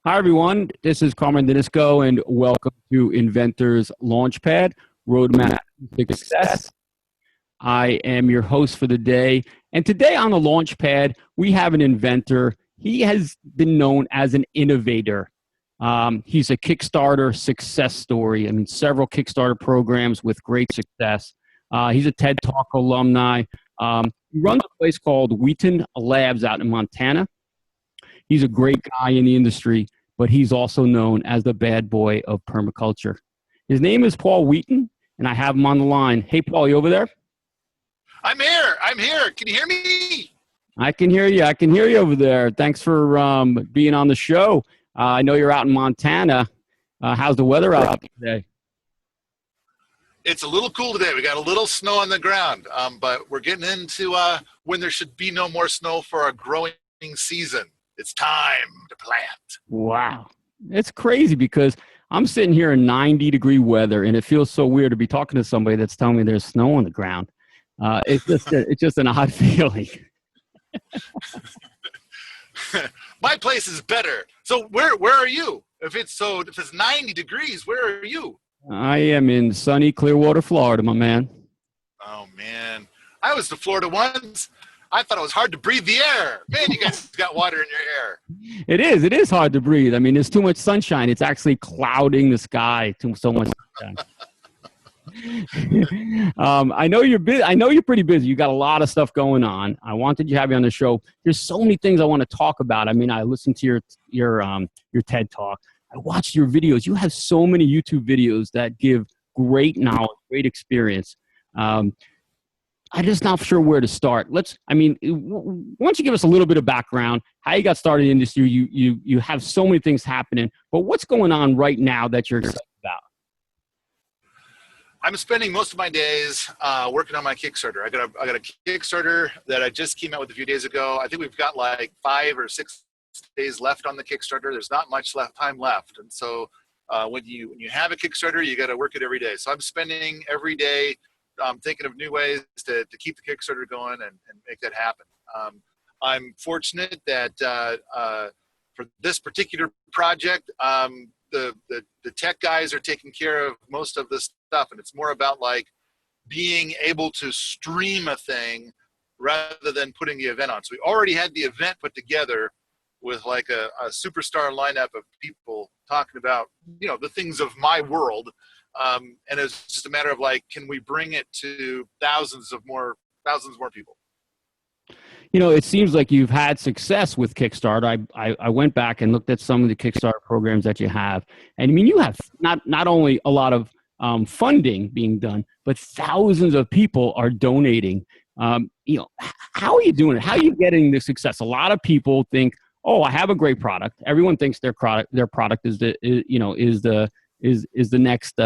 Hi, everyone. This is Carmen Dinisco, and welcome to Inventors Launchpad Roadmap to Success. I am your host for the day. And today on the Launchpad, we have an inventor. He has been known as an innovator. He's a Kickstarter success story. I mean, several Kickstarter programs with great success. He's a TED Talk alumni. He runs a place called Wheaton Labs out in Montana. He's a great guy in the industry, but he's also known as the bad boy of permaculture. His name is Paul Wheaton, and I have him on the line. Hey, Paul, you over there? I'm here. I'm here. Can you hear me? I can hear you. I can hear you over there. Thanks for being on the show. I know you're out in Montana. How's the weather out today? It's a little cool today. We got a little snow on the ground, but we're getting into when there should be no more snow for our growing season. It's time to plant. Wow. It's crazy because I'm sitting here in 90-degree weather, and it feels so weird to be talking to somebody that's telling me there's snow on the ground. It's just an odd feeling. My place is better. So where are you? If it's 90 degrees, where are you? I am in sunny Clearwater, Florida, my man. Oh man, I was to Florida once. I thought it was hard to breathe the air. Man, you guys got water in your hair. It is hard to breathe. I mean, there's too much sunshine. It's actually clouding the sky. So much sunshine. I know you're busy. I know you're pretty busy. You got a lot of stuff going on. I wanted you to have you on the show. There's so many things I want to talk about. I mean, I listened to your TED Talk. I watched your videos. You have so many YouTube videos that give great knowledge, great experience. I'm just not sure where to start. Why don't you give us a little bit of background, how you got started in the industry? You have so many things happening, but what's going on right now that you're excited about? I'm spending most of my days working on my Kickstarter. I got a Kickstarter that I just came out with a few days ago. I think we've got like 5 or 6 days left on the Kickstarter. There's not much time left, and so when you have a Kickstarter, you got to work it every day. So I'm spending every day thinking of new ways to keep the Kickstarter going and make that happen. I'm fortunate that for this particular project, the tech guys are taking care of most of the stuff, and it's more about like being able to stream a thing rather than putting the event on. So we already had the event put together with like a superstar lineup of people talking about, the things of my world. And it's just a matter of like, can we bring it to thousands more people? It seems like you've had success with Kickstarter. I went back and looked at some of the Kickstarter programs that you have. And I mean, you have not only a lot of funding being done, but thousands of people are donating. How are you doing it? How are you getting the success? A lot of people think, oh, I have a great product. Everyone thinks their product is the next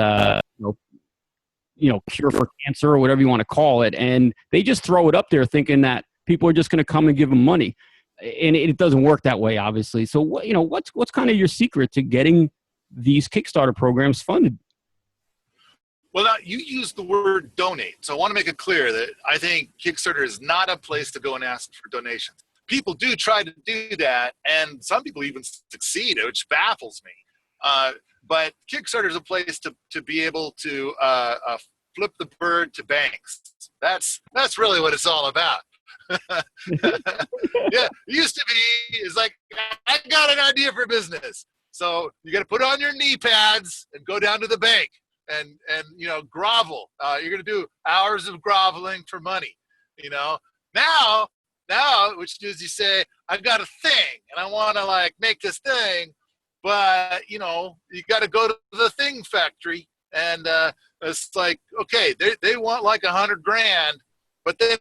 cure for cancer or whatever you want to call it, and they just throw it up there thinking that people are just going to come and give them money, and it doesn't work that way, obviously. So what's kind of your secret to getting these Kickstarter programs funded? Well, now you used the word donate, so I want to make it clear that I think Kickstarter is not a place to go and ask for donations. People do try to do that, and some people even succeed, which baffles me. But Kickstarter is a place to be able to flip the bird to banks. That's really what it's all about. Yeah, it used to be, it's like, I got an idea for business. So you got to put on your knee pads and go down to the bank and grovel. You're going to do hours of groveling for money. Now what you do is you say, I've got a thing and I want to like make this thing. But, you got to go to the thing factory, and it's like, okay, they want like $100,000, but then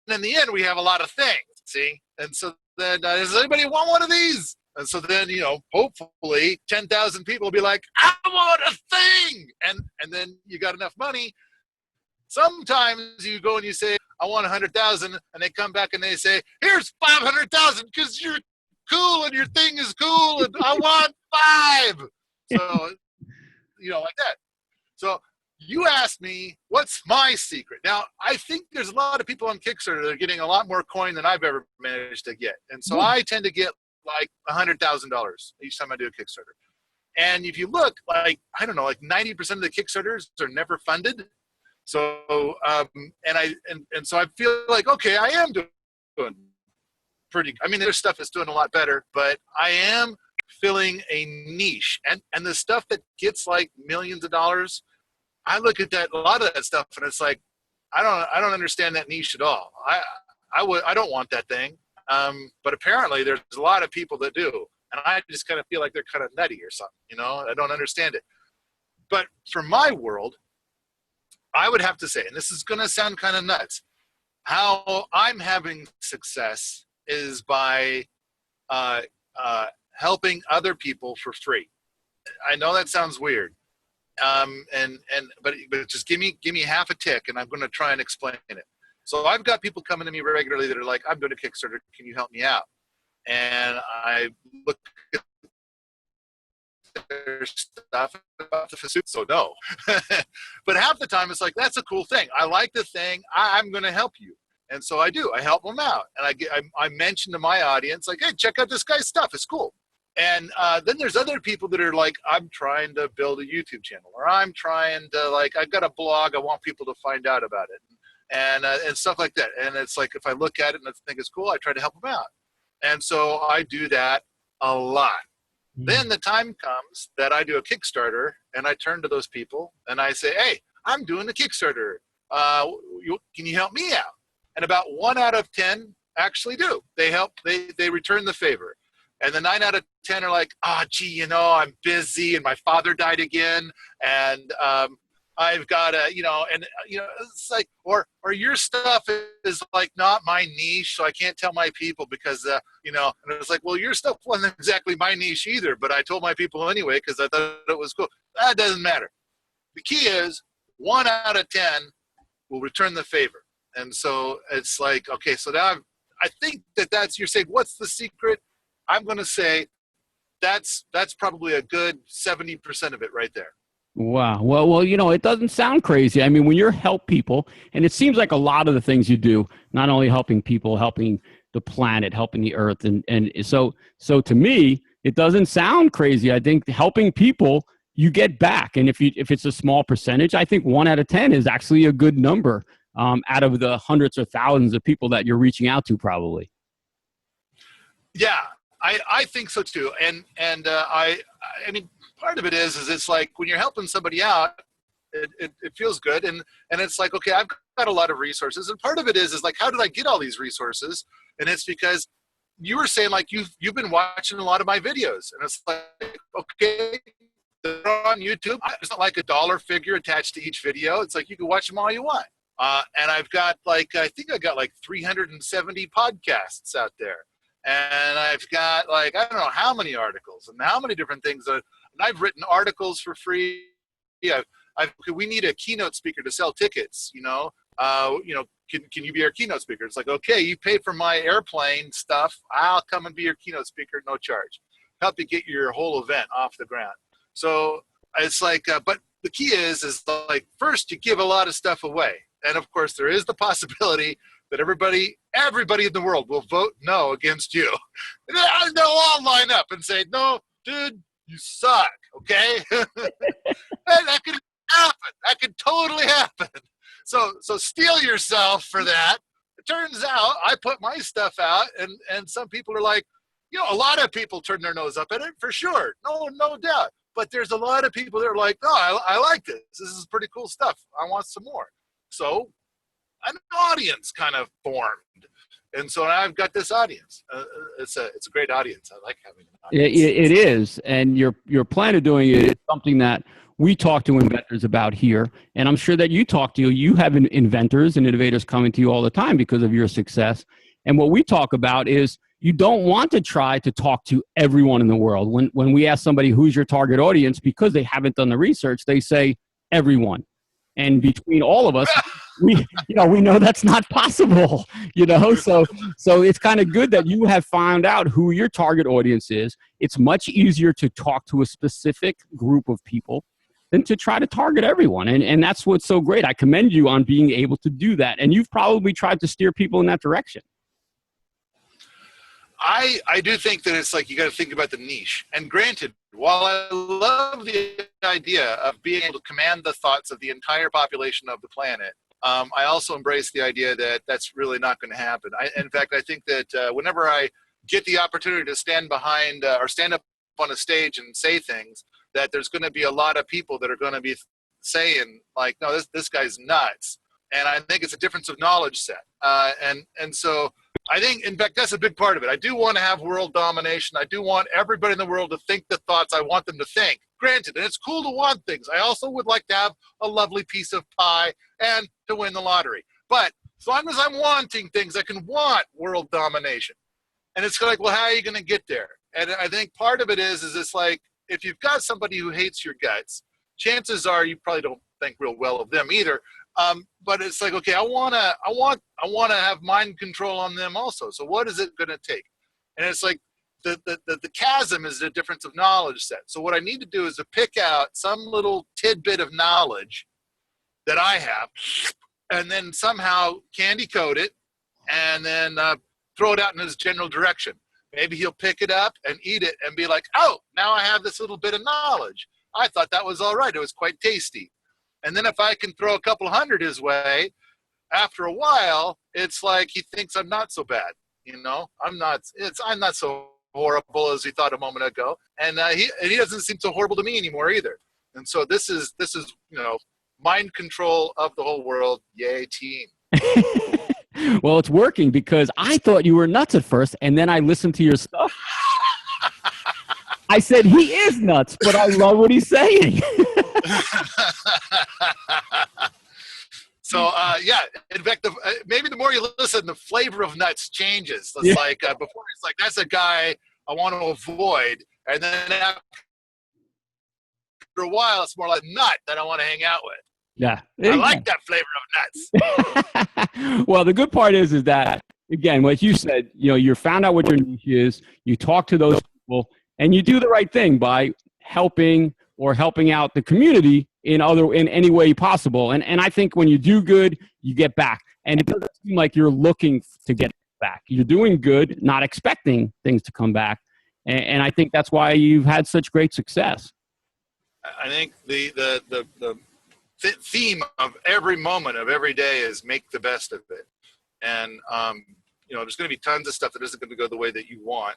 in the end, we have a lot of things, see? And so then, does anybody want one of these? And so then, hopefully 10,000 people will be like, I want a thing. And then you got enough money. Sometimes you go and you say, I want 100,000, and they come back and they say, here's 500,000 because you're cool and your thing is cool and I want 5. So, like that. So you asked me, what's my secret? Now, I think there's a lot of people on Kickstarter that are getting a lot more coin than I've ever managed to get. And so I tend to get like $100,000 each time I do a Kickstarter. And if you look, like, I don't know, like 90% of the Kickstarters are never funded. So, so I feel like, okay, I am doing pretty, I mean, there's stuff that's doing a lot better, but I am filling a niche. And the stuff that gets like millions of dollars, I look at that, a lot of that stuff, and it's like, I don't understand that niche at all. I don't want that thing. But apparently there's a lot of people that do. And I just kind of feel like they're kind of nutty or something, you know? I don't understand it. But for my world, I would have to say, and this is going to sound kind of nuts, how I'm having success is by helping other people for free. I know that sounds weird. But just give me half a tick, and I'm going to try and explain it. So I've got people coming to me regularly that are like, I'm doing a Kickstarter. Can you help me out? And I look at their stuff about the pursuit, so no. But half the time it's like, that's a cool thing. I like the thing. I'm going to help you. And so I do. I help them out. And I mention to my audience, like, hey, check out this guy's stuff. It's cool. And then there's other people that are like, I'm trying to build a YouTube channel, or I'm trying to, like, I've got a blog. I want people to find out about it, and stuff like that. And it's like, if I look at it and I think it's cool, I try to help them out. And so I do that a lot. Mm-hmm. Then the time comes that I do a Kickstarter, and I turn to those people and I say, hey, I'm doing a Kickstarter. Can you help me out? And about 1 out of 10 actually do. They help. They return the favor. And the 9 out of 10 are like, gee, you know, I'm busy, and my father died again, and I've got to, you know, it's like, or your stuff is like not my niche, so I can't tell my people because, you know, and it's like, well, your stuff wasn't exactly my niche either, but I told my people anyway because I thought it was cool. That doesn't matter. The key is 1 out of 10 will return the favor. And so it's like, okay, so now I think that's, you're saying, what's the secret? I'm going to say that's probably a good 70% of it right there. Wow. Well, you know, it doesn't sound crazy. I mean, when you're help people, and it seems like a lot of the things you do, not only helping people, helping the planet, helping the earth. And so to me, it doesn't sound crazy. I think helping people, you get back. And if it's a small percentage, I think 1 out of 10 is actually a good number out of the hundreds or thousands of people that you're reaching out to probably. Yeah, I think so too. And I mean, part of it is it's like when you're helping somebody out, it feels good. And it's like, okay, I've got a lot of resources. And part of it is like, how did I get all these resources? And it's because you were saying, like, you've been watching a lot of my videos. And it's like, okay, they're on YouTube. It's not like a dollar figure attached to each video. It's like you can watch them all you want. And I've got I think I got like 370 podcasts out there. And I've got like, I don't know how many articles and how many different things. And I've written articles for free. We need a keynote speaker to sell tickets, you know. Can you be our keynote speaker? It's like, okay, you pay for my airplane stuff. I'll come and be your keynote speaker, no charge. Help you get your whole event off the ground. So it's like, but the key is like, first you give a lot of stuff away. And of course there is the possibility that everybody in the world will vote no against you. And they'll all line up and say, no, dude, you suck, okay? That could happen. That could totally happen. So steel yourself for that. It turns out I put my stuff out, and some people are like, you know, a lot of people turn their nose up at it, for sure. No doubt. But there's a lot of people that are like, oh, I like this. This is pretty cool stuff. I want some more. So an audience kind of formed. And so I've got this audience. It's a great audience. I like having an audience. It is. And your plan of doing it is something that we talk to inventors about here. And I'm sure that you have inventors and innovators coming to you all the time because of your success. And what we talk about is you don't want to try to talk to everyone in the world. When we ask somebody who's your target audience, because they haven't done the research, they say everyone. And between all of us, we know that's not possible, you know? So it's kind of good that you have found out who your target audience is. It's much easier to talk to a specific group of people than to try to target everyone. And that's what's so great. I commend you on being able to do that. And you've probably tried to steer people in that direction. I do think that it's like you got to think about the niche. And granted, while I love the idea of being able to command the thoughts of the entire population of the planet, I also embrace the idea that that's really not going to happen. In fact, I think that whenever I get the opportunity to stand behind or stand up on a stage and say things, that there's going to be a lot of people that are going to be saying like, no, this guy's nuts. And I think it's a difference of knowledge set. And so I think, in fact, that's a big part of it. I do want to have world domination. I do want everybody in the world to think the thoughts I want them to think. Granted, and it's cool to want things. I also would like to have a lovely piece of pie and to win the lottery. But as long as I'm wanting things, I can want world domination. And it's like, well, how are you going to get there? And I think part of it is it's like, if you've got somebody who hates your guts, chances are you probably don't think real well of them either. But it's like, okay, I want to have mind control on them also. So what is it going to take? And it's like the chasm is the difference of knowledge set. So what I need to do is to pick out some little tidbit of knowledge that I have, and then somehow candy coat it, and then throw it out in his general direction. Maybe he'll pick it up and eat it and be like, oh, now I have this little bit of knowledge. I thought that was all right. It was quite tasty. And then if I can throw a couple hundred his way, after a while, it's like he thinks I'm not so bad. You know, I'm not so horrible as he thought a moment ago. And he doesn't seem so horrible to me anymore either. And so this is mind control of the whole world. Yay, team. Well, it's working because I thought you were nuts at first, and then I listened to your stuff. I said, he is nuts, but I love what he's saying. So, in fact, maybe the more you listen, the flavor of nuts changes. It's like before, it's like, that's a guy I want to avoid. And then after a while, it's more like nut that I want to hang out with. Yeah. I like that flavor of nuts. Well, the good part is that, again, what you said, you found out what your niche is, you talk to those people, and you do the right thing by helping out the community in any way possible. And I think when you do good, you get back. And it doesn't seem like you're looking to get back. You're doing good, not expecting things to come back. And I think that's why you've had such great success. I think the theme of every moment of every day is make the best of it. And, there's going to be tons of stuff that isn't going to go the way that you want.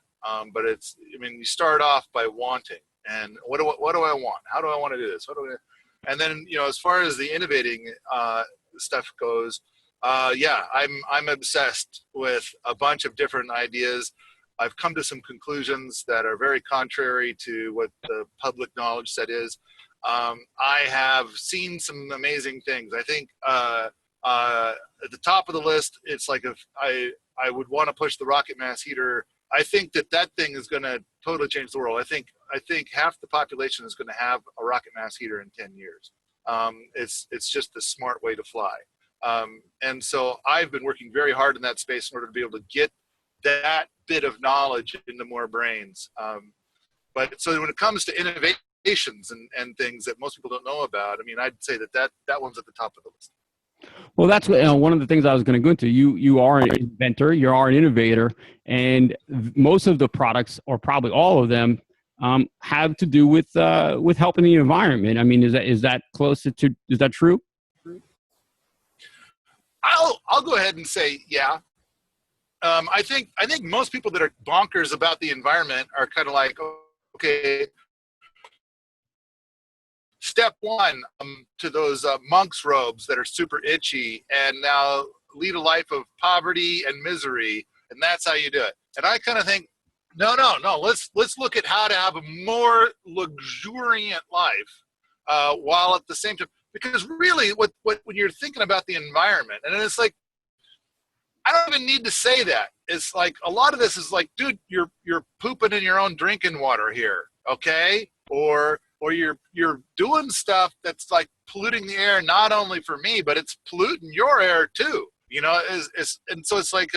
But you start off by wanting. And what do I want? How do I want to do this? And then, as far as the innovating stuff goes, I'm obsessed with a bunch of different ideas. I've come to some conclusions that are very contrary to what the public knowledge set is. I have seen some amazing things. I think at the top of the list, it's like if I would want to push the rocket mass heater. I think that thing is going to totally change the world. I think half the population is going to have a rocket mass heater in 10 years. It's just the smart way to fly. And so I've been working very hard in that space in order to be able to get that bit of knowledge into more brains. But so when it comes to innovations and things that most people don't know about, I'd say that one's at the top of the list. Well, that's one of the things I was going to go into. You are an inventor, you are an innovator, and most of the products, or probably all of them, have to do with helping the environment. Is that close to? Is that true? I'll go ahead and say yeah. I think most people that are bonkers about the environment are kind of like, okay, step one, to those monk's robes that are super itchy, and now lead a life of poverty and misery, and that's how you do it. And I kind of think, no. Let's look at how to have a more luxuriant life, while at the same time, because really, what when you're thinking about the environment, and it's like, I don't even need to say that. It's like a lot of this is like, dude, you're pooping in your own drinking water here, okay? Or you're doing stuff that's like polluting the air, not only for me, but it's polluting your air too. And so it's like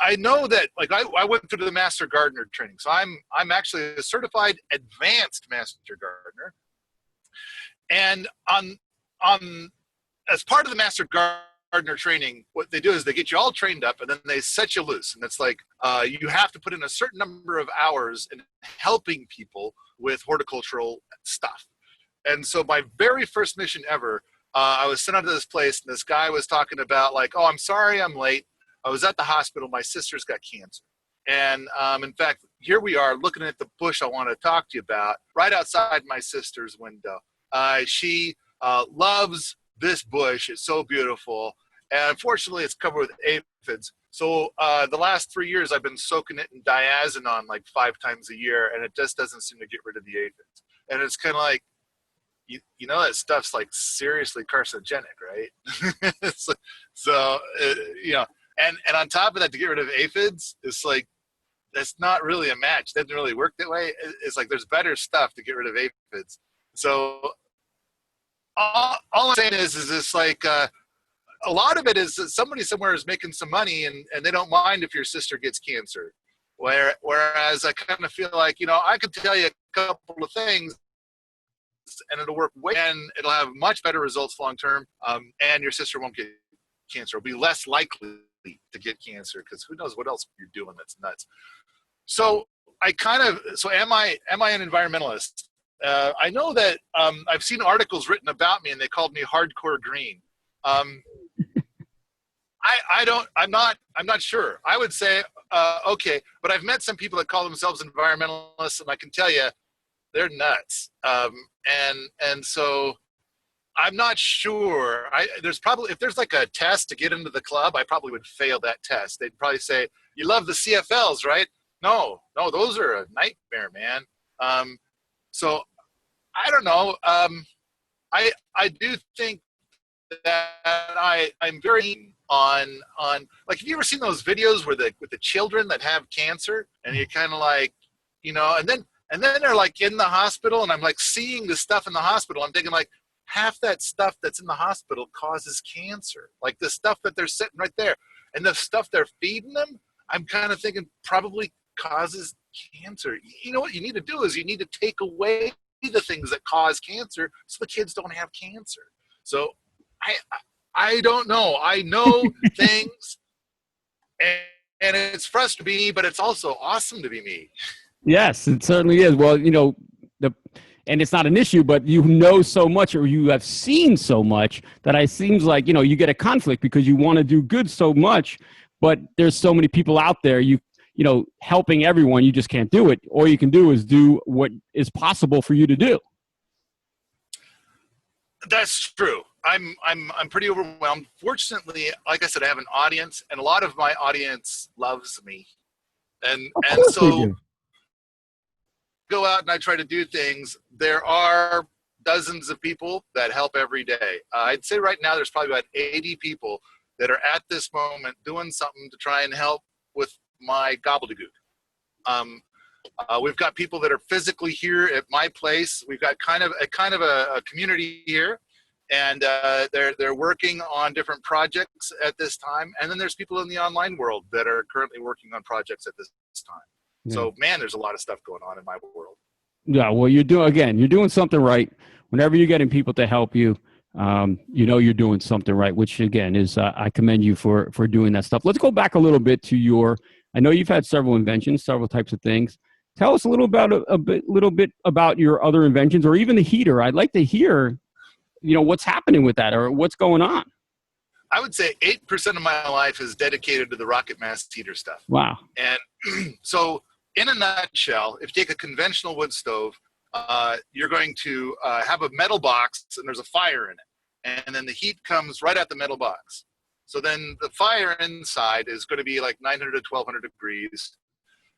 I know that, like, I went through the Master Gardener training, so I'm actually a certified advanced Master Gardener, and on as part of the Master gardener training, what they do is they get you all trained up and then they set you loose. And it's like you have to put in a certain number of hours in helping people with horticultural stuff. And so my very first mission ever, I was sent out to this place and this guy was talking about like, oh, I'm sorry I'm late. I was at the hospital. My sister's got cancer. And in fact, here we are looking at the bush I want to talk to you about right outside my sister's window. She loves this bush. It's so beautiful. And unfortunately, it's covered with aphids. So the last 3 years, I've been soaking it in diazinon like 5 times a year, and it just doesn't seem to get rid of the aphids. And it's kind of like, you know, that stuff's like seriously carcinogenic, right? So, you know, and on top of that, to get rid of aphids, it's like, that's not really a match. It doesn't really work that way. It's like there's better stuff to get rid of aphids. So all I'm saying is it's like a lot of it is that somebody somewhere is making some money and they don't mind if your sister gets cancer. Whereas I kind of feel like, you know, I could tell you a couple of things and it'll work and it'll have much better results long term, and your sister won't get cancer. It'll be less likely to get cancer because who knows what else you're doing that's nuts. So am I an environmentalist? I know that I've seen articles written about me and they called me hardcore green. I'm not sure. I would say, okay, but I've met some people that call themselves environmentalists and I can tell you they're nuts. And so I'm not sure. There's probably, if there's like a test to get into the club, I probably would fail that test. They'd probably say, you love the CFLs, right? No, those are a nightmare, man. So I don't know. I do think that I'm very on like, have you ever seen those videos where with the children that have cancer and you're kind of like, you know, and then they're like in the hospital and I'm like seeing the stuff in the hospital. I'm thinking like half that stuff that's in the hospital causes cancer. Like the stuff that they're sitting right there and the stuff they're feeding them, I'm kind of thinking probably causes cancer. You know what you need to do is you need to take away the things that cause cancer so the kids don't have cancer. So I don't know. I know things and it's frustrating me, but it's also awesome to be me. Yes, it certainly is. Well, you know, and it's not an issue, but you know so much or you have seen so much that it seems like, you know, you get a conflict because you want to do good so much, but there's so many people out there, you know, helping everyone, you just can't do it. All you can do is do what is possible for you to do. That's true. I'm pretty overwhelmed. Fortunately, like I said, I have an audience and a lot of my audience loves me. And so go out and I try to do things. There are dozens of people that help every day. I'd say right now there's probably about 80 people that are at this moment doing something to try and help with my gobbledygook. We've got people that are physically here at my place. We've got kind of a community here, and they're working on different projects at this time. And then there's people in the online world that are currently working on projects at this time. Yeah. So, man, there's a lot of stuff going on in my world. Yeah, well, you're doing something right. Whenever you're getting people to help you, you know you're doing something right, which, again, is I commend you for doing that stuff. Let's go back a little bit to I know you've had several inventions, several types of things. Tell us a little bit about your other inventions or even the heater. I'd like to hear, you know, what's happening with that or what's going on. I would say 8% of my life is dedicated to the rocket mass heater stuff. Wow. And so in a nutshell, if you take a conventional wood stove, you're going to have a metal box and there's a fire in it. And then the heat comes right at the metal box. So then the fire inside is going to be like 900 to 1200 degrees.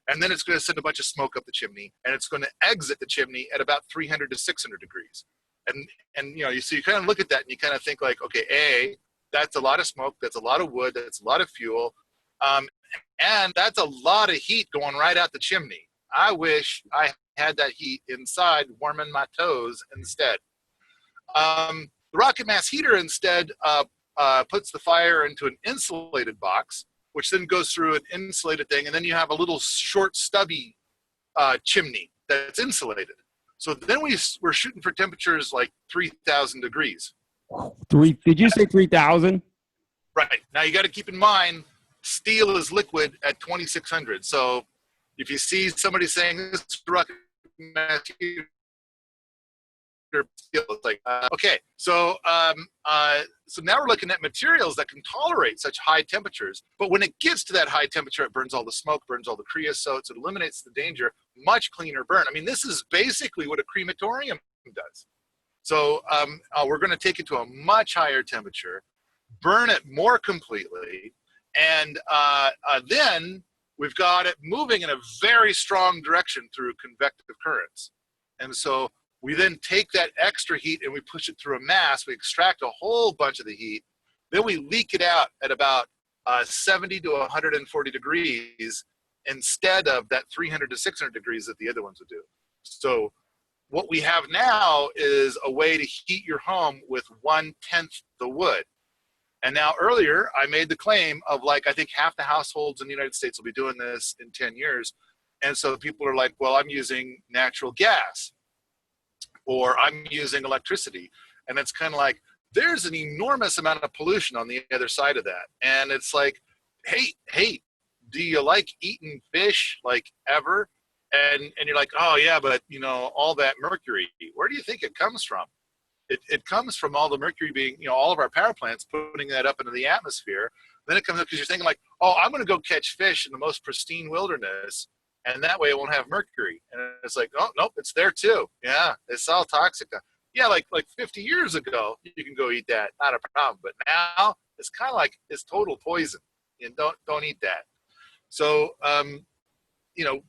And then it's going to send a bunch of smoke up the chimney. And it's going to exit the chimney at about 300 to 600 degrees. And you know, you kind of look at that and you kind of think like, okay, that's a lot of smoke. That's a lot of wood. That's a lot of fuel. And that's a lot of heat going right out the chimney. I wish I had that heat inside warming my toes instead. The rocket mass heater instead puts the fire into an insulated box, which then goes through an insulated thing. And then you have a little short stubby chimney that's insulated. So then we're shooting for temperatures like 3,000 degrees. Did you say 3,000? Right. Now you got to keep in mind, steel is liquid at 2,600. So if you see somebody saying this rocket mass heater steel, it's like, okay. So so now we're looking at materials that can tolerate such high temperatures. But when it gets to that high temperature, it burns all the smoke, burns all the creosote, so it eliminates the danger. Much cleaner burn. I mean, this is basically what a crematorium does. So we're going to take it to a much higher temperature, burn it more completely, and then we've got it moving in a very strong direction through convective currents. And so we then take that extra heat and we push it through a mass. We extract a whole bunch of the heat. Then we leak it out at about 70 to 140 degrees instead of that 300 to 600 degrees that the other ones would do. So what we have now is a way to heat your home with 1/10 the wood. And now earlier, I made the claim of like, I think half the households in the United States will be doing this in 10 years. And so people are like, well, I'm using natural gas or I'm using electricity. And it's kind of like, there's an enormous amount of pollution on the other side of that. And it's like, hey, do you like eating fish like ever? And you're like, oh yeah, but you know, all that mercury, where do you think it comes from? It comes from all the mercury being, you know, all of our power plants putting that up into the atmosphere. Then it comes up because you're thinking like, oh, I'm going to go catch fish in the most pristine wilderness, and that way it won't have mercury. And it's like, oh, nope, it's there too. Yeah, it's all toxic. Yeah, like 50 years ago, you can go eat that, not a problem. But now it's kind of like it's total poison. And don't eat that. So, you know,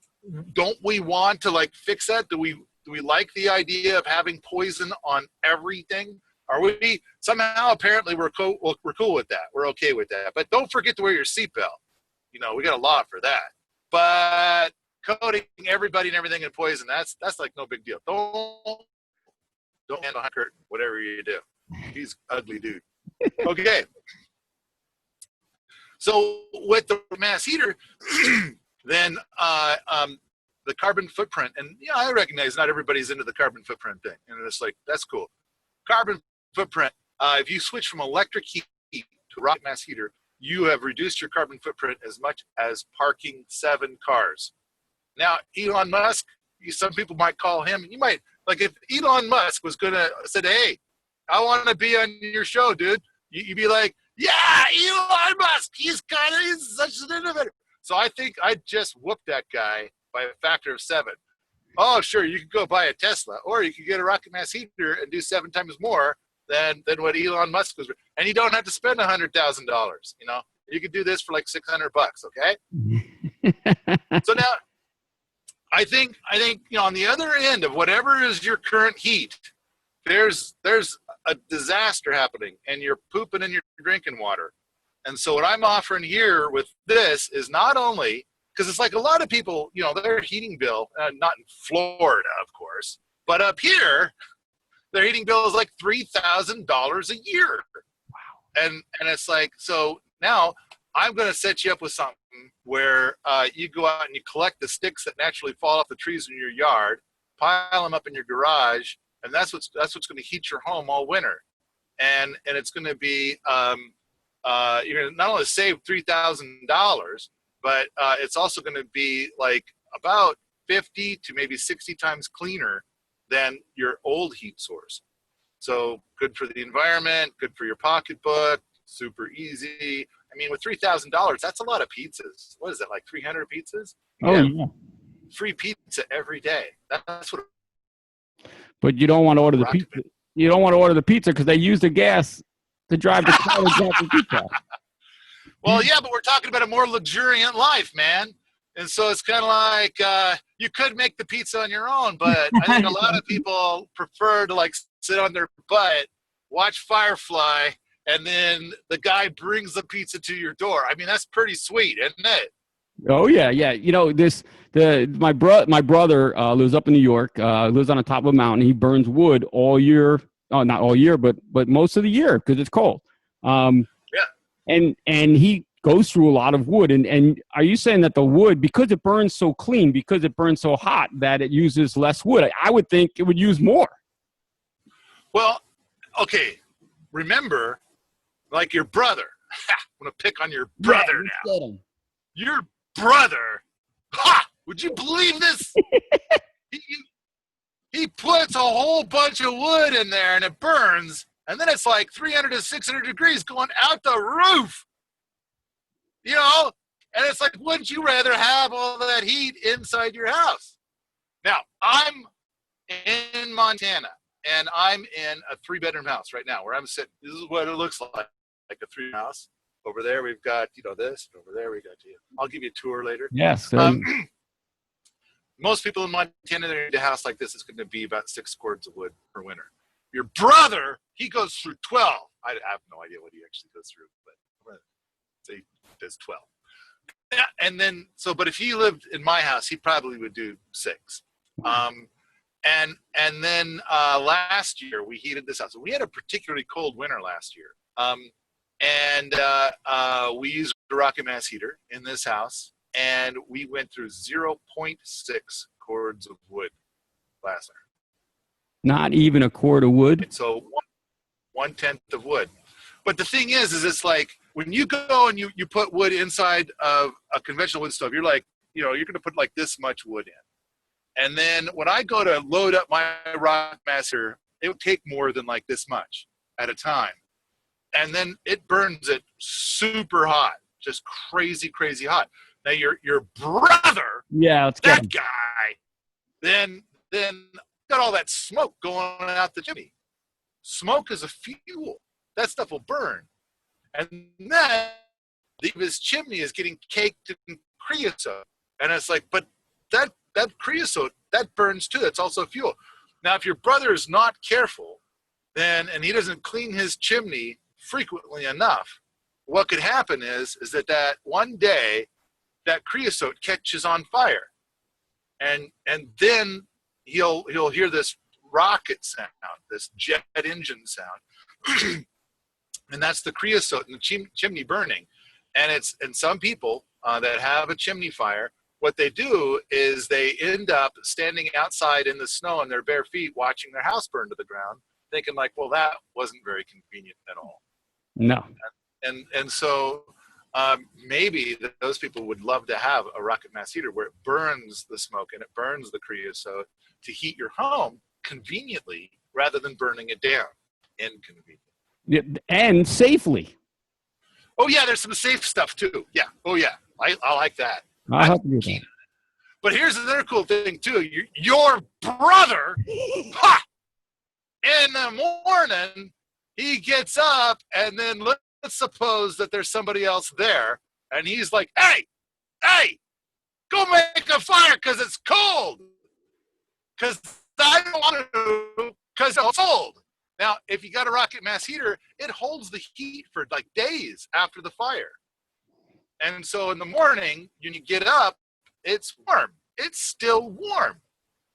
don't we want to like fix that? Do we like the idea of having poison on everything? Are we somehow apparently we're cool with that? We're okay with that. But don't forget to wear your seatbelt. You know, we got a law for that. But coating everybody and everything in poison, that's like no big deal. Don't handle Kurt, whatever you do. He's an ugly dude. Okay. So with the mass heater, then the carbon footprint, and yeah, I recognize not everybody's into the carbon footprint thing, and it's like, that's cool. Carbon footprint, if you switch from electric heat to rocket mass heater, you have reduced your carbon footprint as much as parking 7 cars. Now, Elon Musk, some people might call him, you might, like if Elon Musk was gonna said, hey, I want to be on your show, dude, you'd be like, yeah, Elon Musk, he's such an innovator. So I think I'd just whoop that guy by a factor of 7. Oh, sure, you could go buy a Tesla, or you could get a rocket mass heater and do 7 times more than what Elon Musk was. And you don't have to spend $100,000. You know, you could do this for like $600, okay? So now, I think you know, on the other end of whatever is your current heat, there's a disaster happening, and you're pooping in your drinking water. And so what I'm offering here with this is not only, because it's like a lot of people, you know, their heating bill, not in Florida, of course, but up here, their heating bill is like $3,000 a year. Wow. And it's like, so now I'm going to set you up with something where you go out and you collect the sticks that naturally fall off the trees in your yard, pile them up in your garage, and that's what's going to heat your home all winter. And it's going to be, you're going to not only save $3,000, but it's also going to be like about 50 to maybe 60 times cleaner than your old heat source. So good for the environment, good for your pocketbook, super easy. I mean, with $3,000, that's a lot of pizzas. What is it, like 300 pizzas? Yeah. Free pizza every day. That's what. But you don't want to order the pizza. You don't want to order the pizza because they use the gas to drive the car to drive the pizza. Well, yeah, but we're talking about a more luxuriant life, man. And so it's kind of like you could make the pizza on your own, but I think a lot of people prefer to like sit on their butt, watch Firefly, and then the guy brings the pizza to your door. I mean, that's pretty sweet, isn't it? Oh yeah. You know, my brother lives up in New York. Lives on the top of a mountain. He burns wood all year. Oh, not all year, but most of the year because it's cold. Yeah. And he goes through a lot of wood. And are you saying that the wood, because it burns so clean, because it burns so hot, that it uses less wood? I would think it would use more. Well, okay. Remember, like your brother, I'm going to pick on your brother now. Get him. Your brother, ha! Would you believe this? he puts a whole bunch of wood in there and it burns, and then it's like 300 to 600 degrees going out the roof. You know? And it's like, wouldn't you rather have all that heat inside your house? Now, I'm in Montana, and I'm in a 3-bedroom house right now where I'm sitting. This is what it looks like a 3-bedroom house. Over there, we've got, this. And over there, we got you. I'll give you a tour later. Yes. Most people in Montana, they're in a house like this. It's going to be about 6 cords of wood per winter. Your brother, he goes through 12. I have no idea what he actually goes through, but I'm going to say he does 12. Yeah, and then, but if he lived in my house, he probably would do 6. And then last year, we heated this house. We had a particularly cold winter last year. We used a rocket mass heater in this house, and we went through 0.6 cords of wood last winter. Not even a cord of wood? So 1/10 of wood. But the thing is it's like when you go and you put wood inside of a conventional wood stove, you're like, you're going to put like this much wood in. And then when I go to load up my rocket mass heater, it would take more than like this much at a time. And then it burns it super hot, just crazy, crazy hot. Now your brother, that guy, then got all that smoke going out the chimney. Smoke is a fuel. That stuff will burn. And then his chimney is getting caked in creosote. And it's like, but that creosote, that burns too. That's also fuel. Now, if your brother is not careful, and he doesn't clean his chimney frequently enough, what could happen is that one day that creosote catches on fire, and then he'll hear this rocket sound, this jet engine sound, and that's the creosote in the chimney burning. And some people that have a chimney fire, what they do is they end up standing outside in the snow on their bare feet, watching their house burn to the ground, thinking like, well, that wasn't very convenient at all. No. And so maybe those people would love to have a rocket mass heater where it burns the smoke and it burns the creosote to heat your home conveniently rather than burning it down inconveniently. Yeah, and safely. Oh, yeah, there's some safe stuff too. Yeah. Oh, yeah. I like that. I'll help you with that. But here's another cool thing too. Your brother, in the morning, he gets up, and then let's suppose that there's somebody else there, and he's like, hey, go make a fire because it's cold. Because I don't want to, because it's cold. Now, if you got a rocket mass heater, it holds the heat for like days after the fire. And so in the morning, when you get up, it's warm. It's still warm.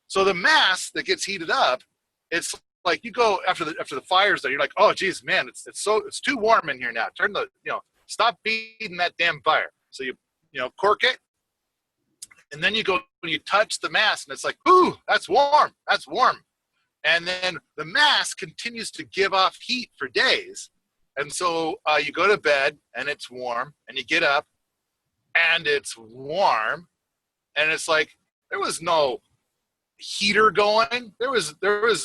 So the mass that gets heated up, it's like you go after the fire's there, you're like, oh geez, man, it's too warm in here now. Turn stop feeding that damn fire. So you cork it, and then you go and you touch the mass, and it's like, ooh, that's warm. That's warm. And then the mass continues to give off heat for days. And so you go to bed and it's warm, and you get up and it's warm, and it's like there was no heater going. There was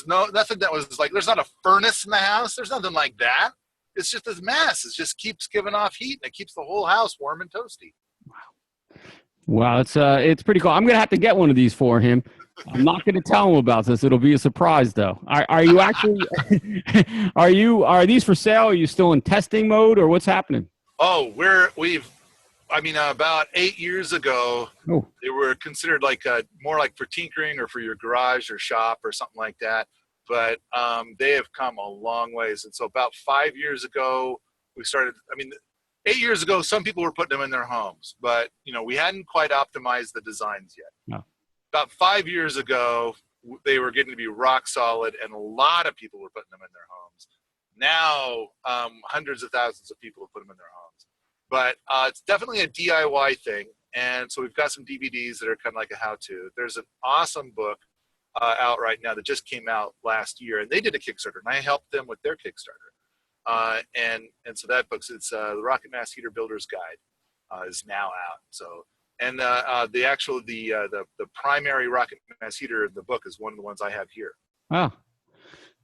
nothing that was like, there's not a furnace in the house. There's nothing like that. It's just this mass. It just keeps giving off heat, and it keeps the whole house warm and toasty. Wow, it's pretty cool. I'm gonna have to get one of these for him. I'm not gonna tell him about this. It'll be a surprise, though. Are you actually? Are these for sale? Are you still in testing mode, or what's happening? Oh, about 8 years ago, they were considered like more like for tinkering or for your garage or shop or something like that. But they have come a long ways. And so about 5 years ago, we started. 8 years ago, some people were putting them in their homes, but we hadn't quite optimized the designs yet. No. About 5 years ago, they were getting to be rock solid, and a lot of people were putting them in their homes. Now, hundreds of thousands of people have put them in their homes. But it's definitely a DIY thing, and so we've got some DVDs that are kind of like a how-to. There's an awesome book out right now that just came out last year, and they did a Kickstarter, and I helped them with their Kickstarter. And so that book's it's the Rocket Mass Heater Builder's Guide is now out. So and the primary rocket mass heater in the book is one of the ones I have here. Wow.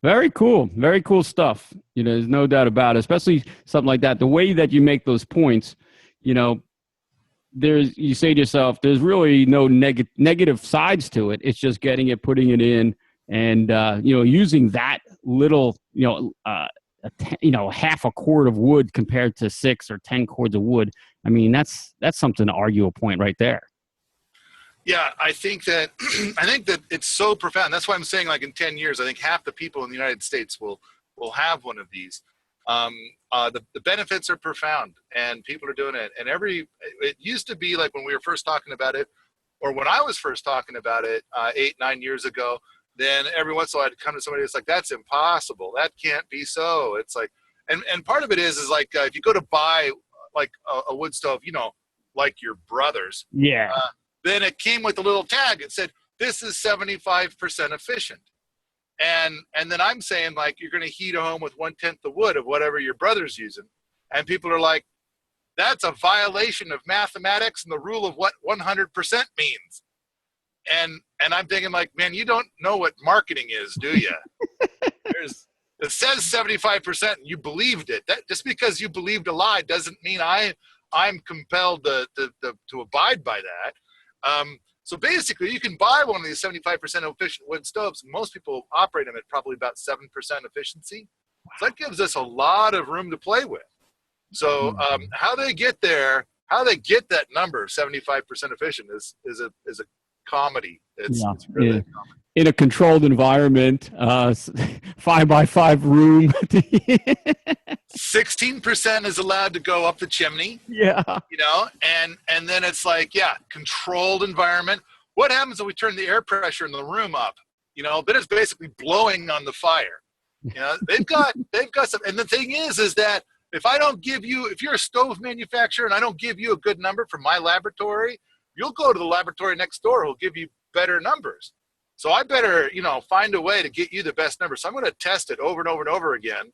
Very cool. Very cool stuff. There's no doubt about it, especially something like that. The way that you make those points, you say to yourself, there's really no negative sides to it. It's just getting it, putting it in, and, using that little, half a cord of wood compared to 6 or 10 cords of wood. I mean, that's something to argue a point right there. Yeah, I think that it's so profound. That's why I'm saying, like, in 10 years, I think half the people in the United States will have one of these. The benefits are profound, and people are doing it. And it used to be like when we were first talking about it, or when I was first talking about it 8-9 years ago. Then every once in a while I'd come to somebody that's like, "That's impossible. That can't be so." It's like, and part of it is like if you go to buy like a wood stove, like your brother's. Yeah. Then it came with a little tag. It said, "This is 75% efficient." And then I'm saying, like, you're going to heat a home with 1/10 the wood of whatever your brother's using. And people are like, that's a violation of mathematics and the rule of what 100% means. And I'm thinking, like, man, you don't know what marketing is, do you? It says 75% and you believed it. That just because you believed a lie doesn't mean I'm compelled to abide by that. So basically, you can buy one of these 75% efficient wood stoves. Most people operate them at probably about 7% efficiency. So that gives us a lot of room to play with. So how they get there, how they get that number, 75% efficient, is a comedy. It's really a comedy. In a controlled environment, 5x5 room. 16% is allowed to go up the chimney. Yeah. And then it's like, controlled environment. What happens if we turn the air pressure in the room up? Then it's basically blowing on the fire. They've got some. And the thing is that if you're a stove manufacturer and I don't give you a good number from my laboratory, you'll go to the laboratory next door who'll give you better numbers. So I better, find a way to get you the best number. So I'm going to test it over and over and over again.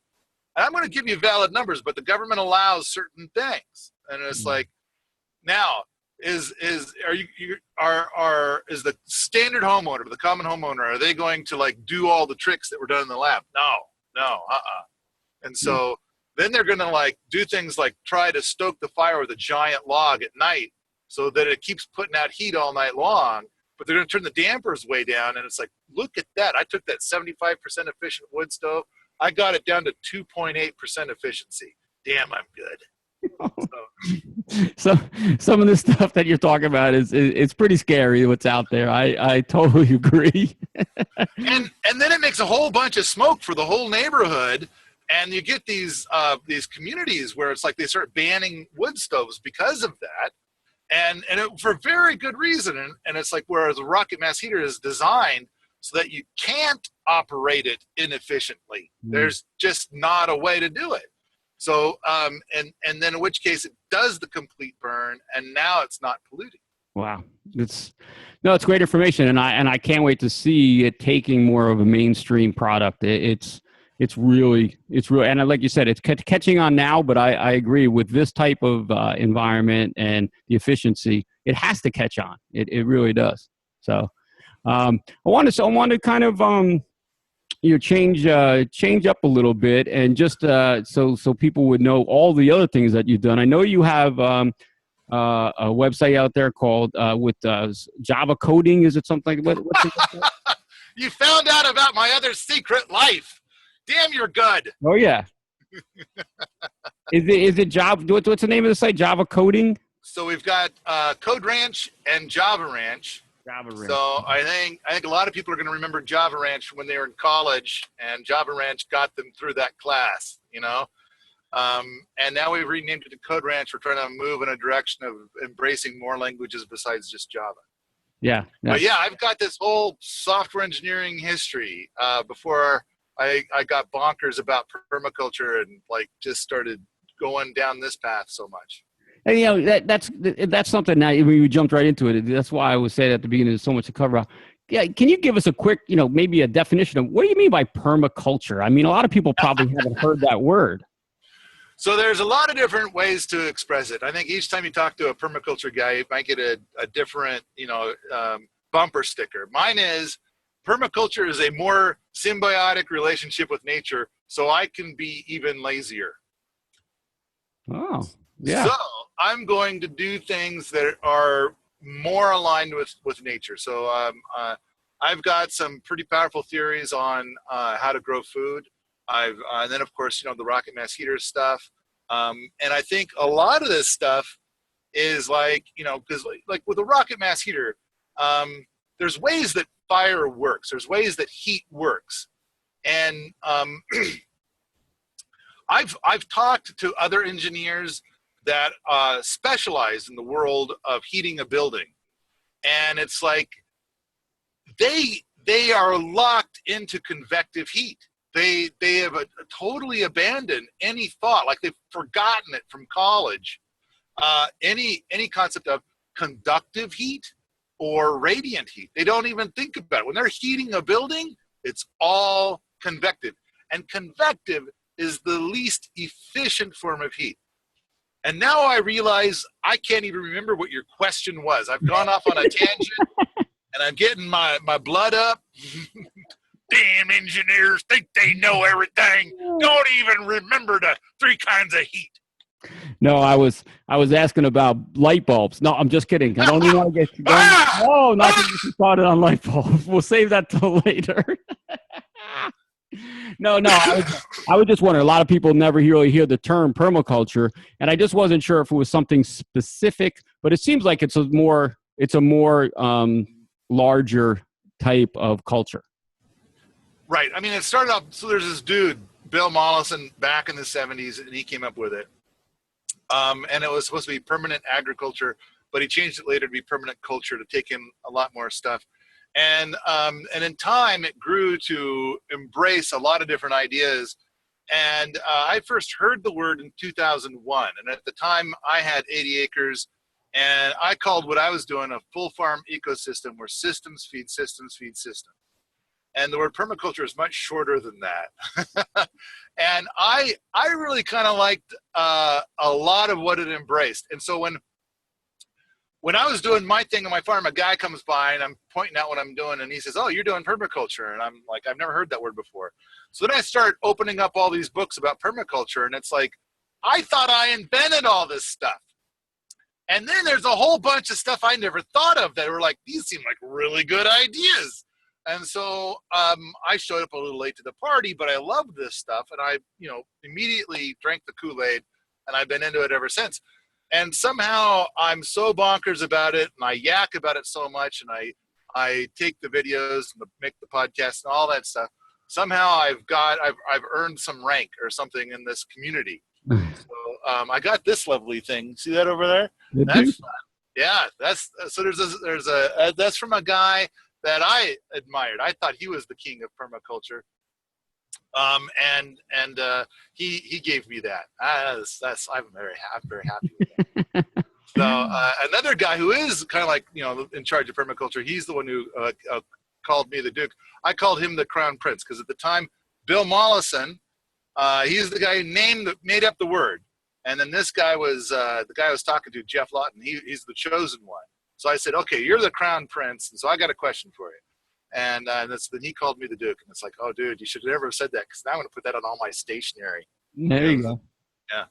And I'm going to give you valid numbers, but the government allows certain things. And it's like, now is the standard homeowner, the common homeowner, are they going to like do all the tricks that were done in the lab? No. And so then they're going to like do things like try to stoke the fire with a giant log at night so that it keeps putting out heat all night long. But they're going to turn the dampers way down. And it's like, look at that. I took that 75% efficient wood stove. I got it down to 2.8% efficiency. Damn, I'm good. So some of the stuff that you're talking about it's pretty scary what's out there. I totally agree. and then it makes a whole bunch of smoke for the whole neighborhood. And you get these communities where it's like they start banning wood stoves because of that. And for very good reason. And it's like, whereas a rocket mass heater is designed so that you can't operate it inefficiently. There's just not a way to do it. So, and then in which case it does the complete burn, and now it's not polluting. Wow. It's great information. And I can't wait to see it taking more of a mainstream product. It's really, and like you said, it's catching on now, but I agree with this type of environment and the efficiency, it has to catch on. It really does. So I want to kind of change up a little bit, and just so people would know all the other things that you've done. I know you have a website out there called with Java coding. Is it something? What's it? You found out about my other secret life. Damn, you're good. Oh yeah. Is it Java? What's the name of the site? Java coding. So we've got Code Ranch and Java Ranch. So I think a lot of people are going to remember Java Ranch when they were in college, and Java Ranch got them through that class, and now we've renamed it to Code Ranch. We're trying to move in a direction of embracing more languages besides just Java. Yeah. But yeah, I've got this whole software engineering history before I got bonkers about permaculture and like just started going down this path so much. And that's something that we jumped right into it. That's why I was saying at the beginning there's so much to cover. Yeah, can you give us a quick, maybe a definition of what do you mean by permaculture? I mean, a lot of people probably haven't heard that word. So there's a lot of different ways to express it. I think each time you talk to a permaculture guy, you might get a different, bumper sticker. Mine is permaculture is a more symbiotic relationship with nature, so I can be even lazier. Oh, yeah. So I'm going to do things that are more aligned with nature. So I've got some pretty powerful theories on how to grow food. And then of course, the rocket mass heater stuff. And I think a lot of this stuff is like, because like with a rocket mass heater, there's ways that fire works. There's ways that heat works. And I've talked to other engineers that specialize in the world of heating a building. And it's like, they are locked into convective heat. They have totally abandoned any thought, like they've forgotten it from college, any concept of conductive heat or radiant heat. They don't even think about it. When they're heating a building, it's all convective. And convective is the least efficient form of heat. And now I realize I can't even remember what your question was. I've gone off on a tangent and I'm getting my blood up. Damn engineers think they know everything. Don't even remember the 3 kinds of heat. No, I was asking about light bulbs. No, I'm just kidding. I don't even want to get going. No, not to get started on light bulbs. We'll save that till later. No, I was just wondering. A lot of people never really hear the term permaculture, and I just wasn't sure if it was something specific. But it seems like it's a more larger type of culture. Right. I mean, it started off. So there's this dude, Bill Mollison, back in the 70s, and he came up with it. And it was supposed to be permanent agriculture, but he changed it later to be permanent culture to take in a lot more stuff. And in time, it grew to embrace a lot of different ideas. And I first heard the word in 2001. And at the time, I had 80 acres. And I called what I was doing a full farm ecosystem where systems feed systems feed systems. And the word permaculture is much shorter than that. And I really kind of liked a lot of what it embraced. And so when I was doing my thing on my farm, a guy comes by and I'm pointing out what I'm doing. And he says, "Oh, you're doing permaculture." And I'm like, I've never heard that word before. So then I start opening up all these books about permaculture. And it's like, I thought I invented all this stuff. And then there's a whole bunch of stuff I never thought of that were like, these seem like really good ideas. And so I showed up a little late to the party, but I loved this stuff. And I, immediately drank the Kool-Aid, and I've been into it ever since. And somehow I'm so bonkers about it, and I yak about it so much, and I take the videos and make the podcast and all that stuff. Somehow I've earned some rank or something in this community. So I got this lovely thing. See that over there? That's fun. Yeah, that's from a guy that I admired. I thought he was the king of permaculture. And he gave me that. I'm very happy with that. So another guy who is kind of like, in charge of permaculture, he's the one who called me the Duke. I called him the Crown Prince because at the time, Bill Mollison, he's the guy who made up the word. And then this guy was the guy I was talking to, Jeff Lawton. He's the chosen one. So I said, "Okay, you're the Crown Prince, and so I got a question for you." And then he called me the Duke, and it's like, "Oh, dude, you should never have said that because now I'm going to put that on all my stationery." There you go. Yeah.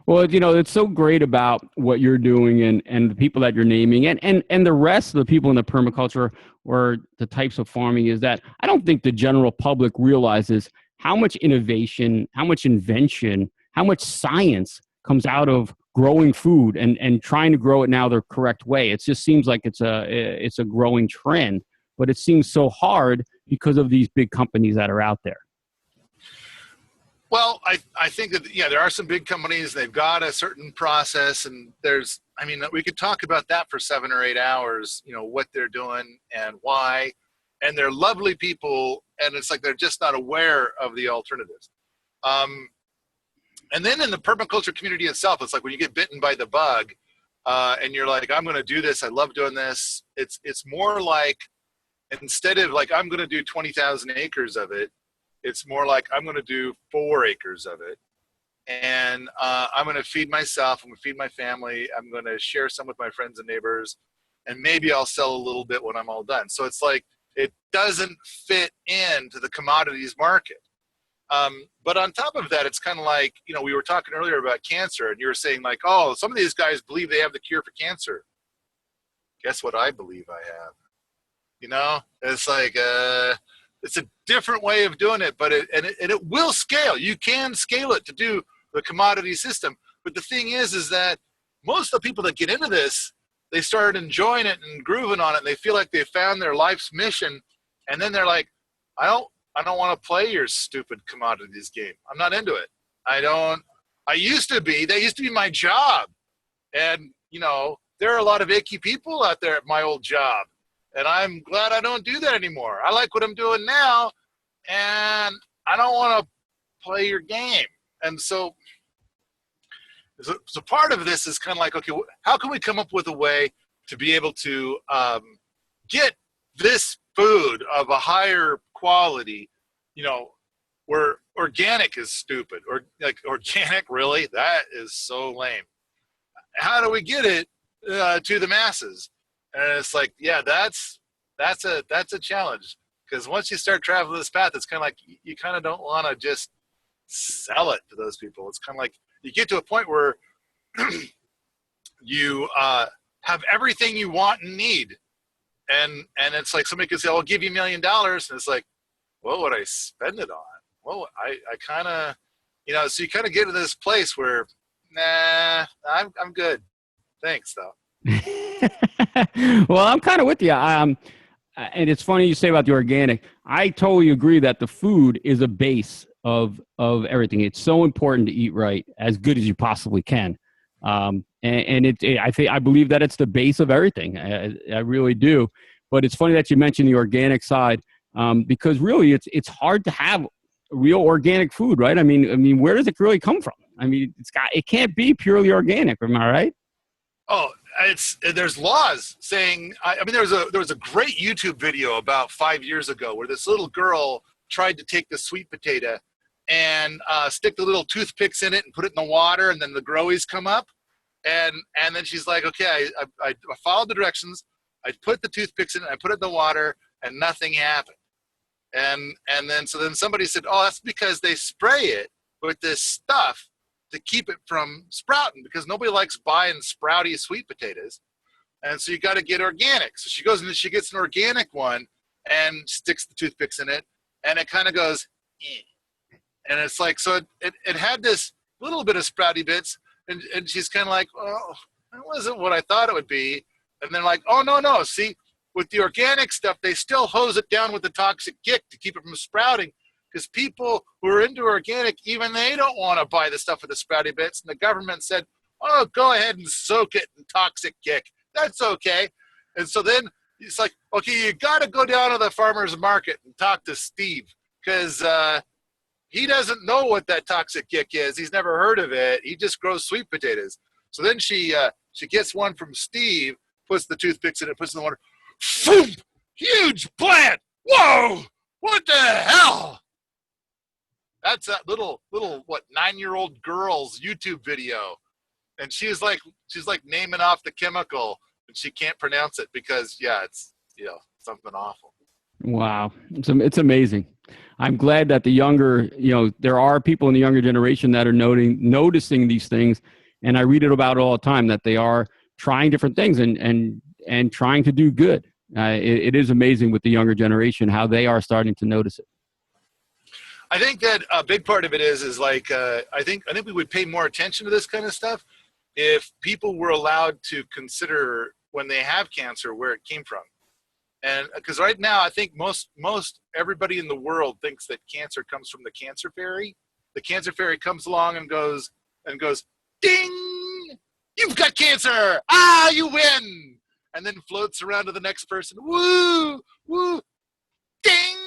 Well, it's so great about what you're doing and the people that you're naming and the rest of the people in the permaculture or the types of farming is that I don't think the general public realizes how much innovation, how much invention, how much science comes out of growing food and trying to grow it now the correct way. It just seems like it's a growing trend, but it seems so hard because of these big companies that are out there. Well, I think that, there are some big companies, they've got a certain process, and we could talk about that for 7 or 8 hours, what they're doing and why, and they're lovely people, and it's like they're just not aware of the alternatives. And then in the permaculture community itself, it's like when you get bitten by the bug, and you're like, I'm going to do this, I love doing this, it's more like, instead of like, I'm going to do 20,000 acres of it, it's more like I'm going to do 4 acres of it. and I'm going to feed myself. I'm going to feed my family. I'm going to share some with my friends and neighbors, and maybe I'll sell a little bit when I'm all done. So it's like it doesn't fit into the commodities market. But on top of that, it's kind of like, we were talking earlier about cancer, and you were saying like, oh, some of these guys believe they have the cure for cancer. Guess what I believe I have? It's like it's a different way of doing it, but it will scale. You can scale it to do the commodity system. But the thing is that most of the people that get into this, they start enjoying it and grooving on it, and they feel like they found their life's mission, and then they're like, I don't want to play your stupid commodities game. I'm not into it. They used to be my job. And, there are a lot of icky people out there at my old job. And I'm glad I don't do that anymore. I like what I'm doing now, and I don't want to play your game. And so part of this is kind of like, okay, how can we come up with a way to be able to get this food of a higher quality, where organic is stupid, or like organic, really? That is so lame. How do we get it to the masses? And it's like, yeah, that's a challenge, because once you start traveling this path, it's kind of like you kind of don't want to just sell it to those people. It's kind of like you get to a point where you have everything you want and need, and it's like somebody could say, "I'll give you $1 million," and it's like, what would I spend it on? Well, I kind of, so you kind of get to this place where, nah, I'm good, thanks though. Well, I'm kind of with you. And it's funny you say about the organic. I totally agree that the food is a base of everything. It's so important to eat right, as good as you possibly can. I believe that it's the base of everything. I really do. But it's funny that you mentioned the organic side, because really it's hard to have real organic food, right? I mean, where does it really come from? I mean, it can't be purely organic. Am I right? Oh, there's laws saying. There was a great YouTube video about 5 years ago where this little girl tried to take the sweet potato and stick the little toothpicks in it and put it in the water, and then the growies come up, and then she's like, okay, I followed the directions. I put the toothpicks in it, I put it in the water, and nothing happened. And then somebody said, oh, that's because they spray it with this stuff to keep it from sprouting, because nobody likes buying sprouty sweet potatoes. And so you got to get organic. So she goes and she gets an organic one and sticks the toothpicks in it, and it kind of goes, eh. And it's like, so it had this little bit of sprouty bits, and she's kind of like, oh, that wasn't what I thought it would be. And then like, oh, no, see, with the organic stuff, they still hose it down with the toxic kick to keep it from sprouting, because people who are into organic, even they don't want to buy the stuff with the sprouty bits. And the government said, oh, go ahead and soak it in toxic kick. That's okay. And so then it's like, okay, you got to go down to the farmer's market and talk to Steve, because he doesn't know what that toxic kick is. He's never heard of it. He just grows sweet potatoes. So then she gets one from Steve, puts the toothpicks in it, puts it in the water. Boom! Huge plant! Whoa! What the hell? That's that little 9-year-old girl's YouTube video, and she's like naming off the chemical, and she can't pronounce it because it's something awful. Wow, it's amazing. I'm glad that the younger, there are people in the younger generation that are noticing these things, and I read it about it all the time, that they are trying different things and trying to do good. It is amazing with the younger generation how they are starting to notice it. I think that a big part of it is like I think we would pay more attention to this kind of stuff if people were allowed to consider when they have cancer where it came from. And because right now I think most everybody in the world thinks that cancer comes from the cancer fairy. The cancer fairy comes along and goes, ding, you've got cancer. Ah, you win. And then floats around to the next person. Woo, woo, ding,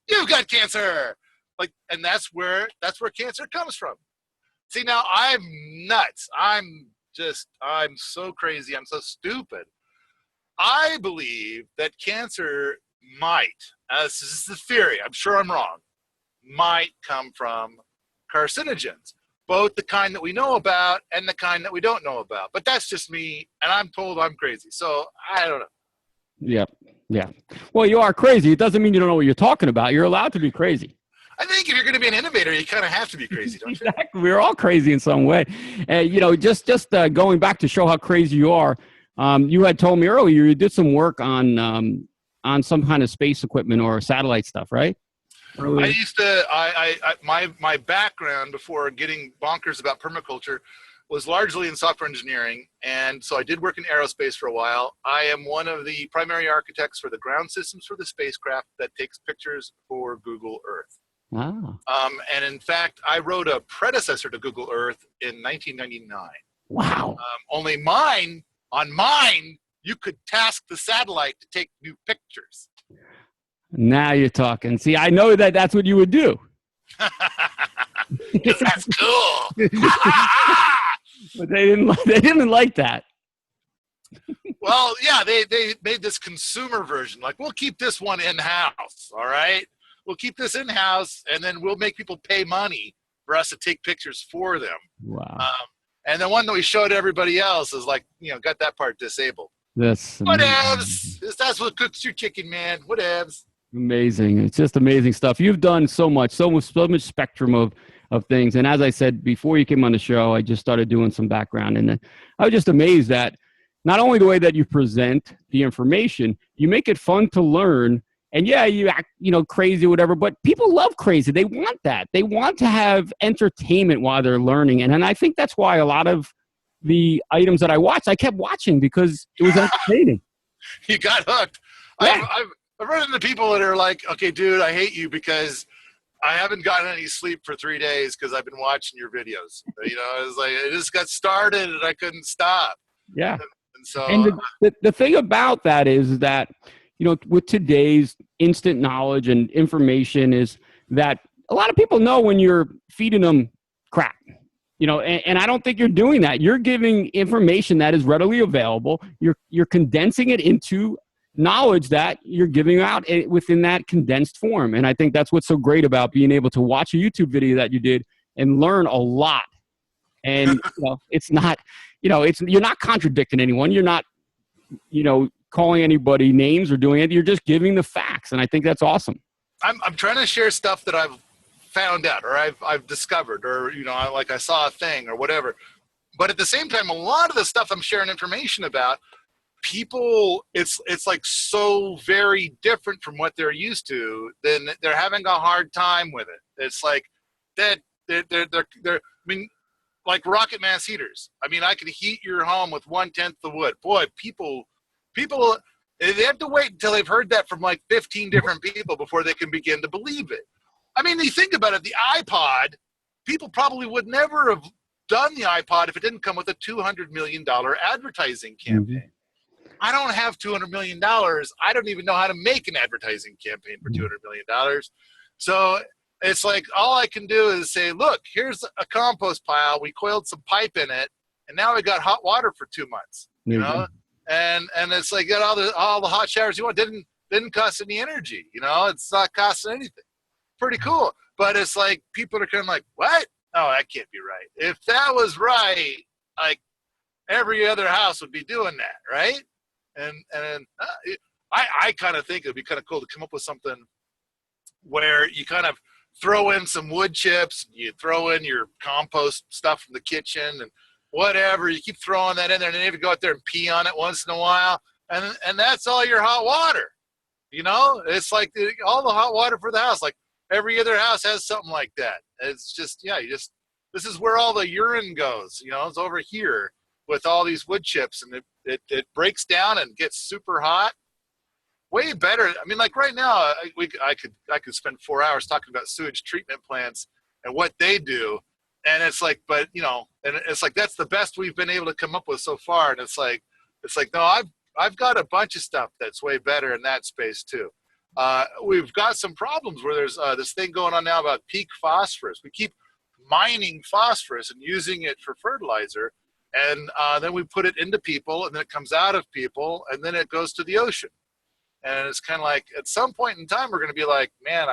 you've got cancer. Like, and that's where cancer comes from. See, now I'm nuts. I'm so crazy. I'm so stupid. I believe that cancer might, this is the theory, I'm sure I'm wrong, might come from carcinogens. both the kind that we know about and the kind that we don't know about. But that's just me, and I'm told I'm crazy. So I don't know. Yeah. Yeah. Well, you are crazy. It doesn't mean you don't know what you're talking about. You're allowed to be crazy. I think if you're going to be an innovator, you kind of have to be crazy, don't you? Exactly. We're all crazy in some way. Just going back to show how crazy you are, you had told me earlier you did some work on some kind of space equipment or satellite stuff, right? I used to, my background before getting bonkers about permaculture was largely in software engineering. And so I did work in aerospace for a while. I am one of the primary architects for the ground systems for the spacecraft that takes pictures for Google Earth. Wow. And in fact, I wrote a predecessor to Google Earth in 1999. Wow. Only mine, you could task the satellite to take new pictures. Now you're talking. See, I know that's what you would do. Because that's cool. But they didn't like that. Well, yeah, they made this consumer version. Like, we'll keep this one in-house, all right? We'll keep this in-house, and then we'll make people pay money for us to take pictures for them. Wow. And the one that we showed everybody else is like, got that part disabled. That's Whatevs. That's what cooks your chicken, man. Whatevs. Amazing. It's just amazing stuff. You've done so much spectrum of things. And as I said, before you came on the show, I just started doing some background. And I was just amazed that not only the way that you present the information, you make it fun to learn. And yeah, you act, crazy or whatever, but people love crazy. They want that. They want to have entertainment while they're learning. And I think that's why a lot of the items that I watched, I kept watching because it was entertaining. You got hooked. Yeah. I've run into people that are like, okay, dude, I hate you because I haven't gotten any sleep for 3 days because I've been watching your videos. It's like, it just got started and I couldn't stop. Yeah. And so the thing about that is that, with today's instant knowledge and information is that a lot of people know when you're feeding them crap, and I don't think you're doing that. You're giving information that is readily available. You're condensing it into knowledge that you're giving out within that condensed form. And I think that's what's so great about being able to watch a YouTube video that you did and learn a lot. And it's not, you're not contradicting anyone. You're not, calling anybody names or doing it. You're just giving the facts. And I think that's awesome. I'm trying to share stuff that I've found out or I've discovered or, I saw a thing or whatever. But at the same time, a lot of the stuff I'm sharing information about, people, it's like so very different from what they're used to, then they're having a hard time with it. It's like that they're like rocket mass heaters. I could heat your home with 1/10 the wood. Boy, people, they have to wait until they've heard that from like 15 different people before they can begin to believe it. You think about it, the iPod, people probably would never have done the iPod if it didn't come with a $200 million advertising campaign. Mm-hmm. I don't have $200 million. I don't even know how to make an advertising campaign for $200 million. So it's like, all I can do is say, look, here's a compost pile. We coiled some pipe in it, and now we got hot water for 2 months, And it's like, got all the hot showers you want. Didn't cost any energy, it's not costing anything. Pretty cool. But it's like, people are kind of like, what? Oh, that can't be right. If that was right, like every other house would be doing that, right? And I kind of think it would be kind of cool to come up with something where you kind of throw in some wood chips, you throw in your compost stuff from the kitchen and whatever, you keep throwing that in there, and then you have to go out there and pee on it once in a while, and that's all your hot water. It's like all the hot water for the house. Like every other house has something like that. It's just, this is where all the urine goes. It's over here with all these wood chips, and it breaks down and gets super hot. Way better. Like right now, I could spend 4 hours talking about sewage treatment plants and what they do. And it's like, and it's like, that's the best we've been able to come up with so far. And it's like, no, I've got a bunch of stuff that's way better in that space too. We've got some problems where there's this thing going on now about peak phosphorus. We keep mining phosphorus and using it for fertilizer. And then we put it into people, and then it comes out of people, and then it goes to the ocean. And it's kind of like, at some point in time, we're going to be like, man,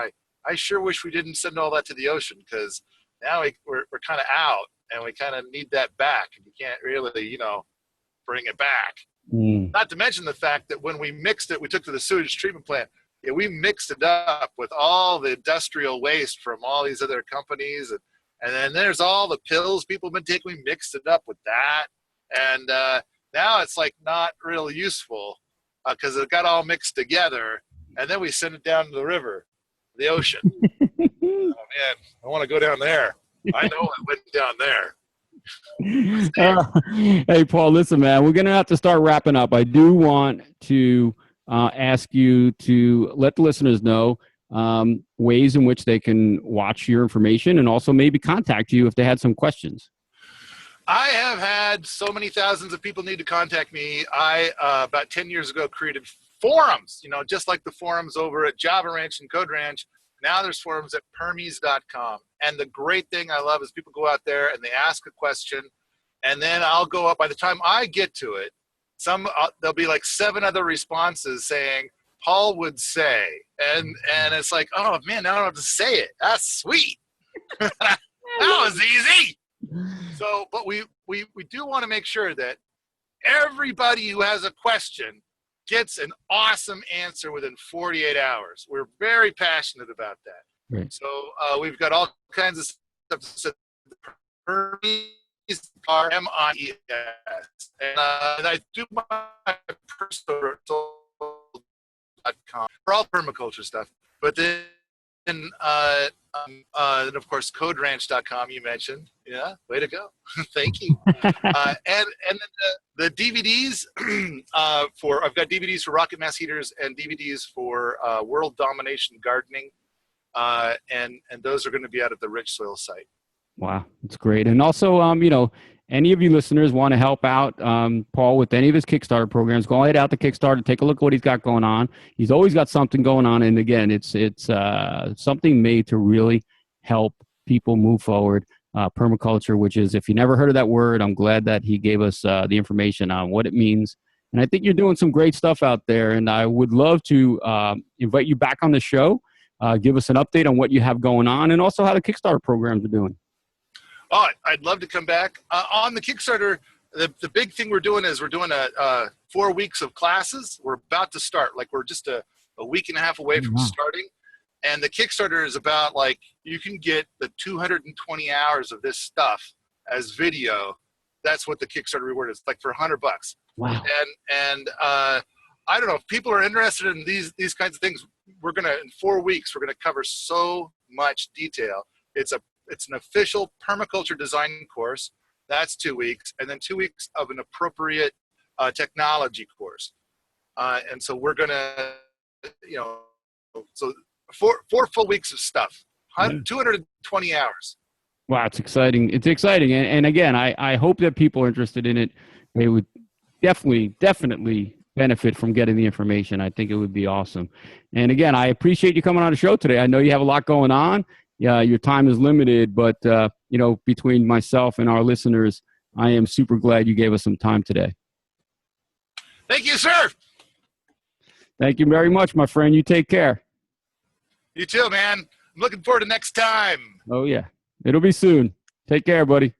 I sure wish we didn't send all that to the ocean, because Now we're kind of out, and we kind of need that back. And you can't really, bring it back. Not to mention the fact that when we mixed it, we took to the sewage treatment plant. Yeah, we mixed it up with all the industrial waste from all these other companies, and then there's all the pills people have been taking. We mixed it up with that, and now it's like not really useful because it got all mixed together, and then we send it down to the river, the ocean. Oh man, I want to go down there. I know I went down there. Hey, Paul, listen, man, we're going to have to start wrapping up. I do want to ask you to let the listeners know ways in which they can watch your information and also maybe contact you if they had some questions. I have had so many thousands of people need to contact me. I, about 10 years ago, created forums, just like the forums over at Java Ranch and Code Ranch. Now there's forums at Permies.com. And the great thing I love is people go out there and they ask a question, and then I'll go up. By the time I get to it, there'll be like 7 other responses saying, Paul would say. And it's like, oh, man, now I don't have to say it. That's sweet. That was easy. So, but we do want to make sure that everybody who has a question gets an awesome answer within 48 hours. We're very passionate about that. Right. So we've got all kinds of stuff to say. Hermes, R-M-I-E-S. And I do my personal for all permaculture stuff. But then, of course, CodeRanch.com you mentioned. Yeah, way to go. Thank you. And then the DVDs I've got DVDs for rocket mass heaters and DVDs for world domination gardening. And those are going to be out at the Rich Soil site. Wow, that's great. And also, any of you listeners want to help out Paul with any of his Kickstarter programs, go ahead out to Kickstarter, take a look at what he's got going on. He's always got something going on. And again, it's something made to really help people move forward. Permaculture, which is, if you never heard of that word, I'm glad that he gave us the information on what it means. And I think you're doing some great stuff out there. And I would love to invite you back on the show, give us an update on what you have going on and also how the Kickstarter programs are doing. Oh, I'd love to come back. On the Kickstarter, the big thing we're doing is we're doing 4 weeks of classes. We're about to start. Like, we're just a week and a half away from starting. And the Kickstarter is about, like, you can get the 220 hours of this stuff as video. That's what the Kickstarter reward is, like, for $100. Wow. And I don't know, if people are interested in these kinds of things, in 4 weeks, we're going to cover so much detail. It's an official permaculture design course. That's 2 weeks. And then 2 weeks of an appropriate technology course. And so we're going to, so four full weeks of stuff, 220 hours. Wow, it's exciting. It's exciting. And again, I hope that people are interested in it. They would definitely benefit from getting the information. I think it would be awesome. And again, I appreciate you coming on the show today. I know you have a lot going on. Yeah, your time is limited, but between myself and our listeners, I am super glad you gave us some time today. Thank you, sir. Thank you very much, my friend. You take care. You too, man. I'm looking forward to next time. Oh, yeah. It'll be soon. Take care, buddy.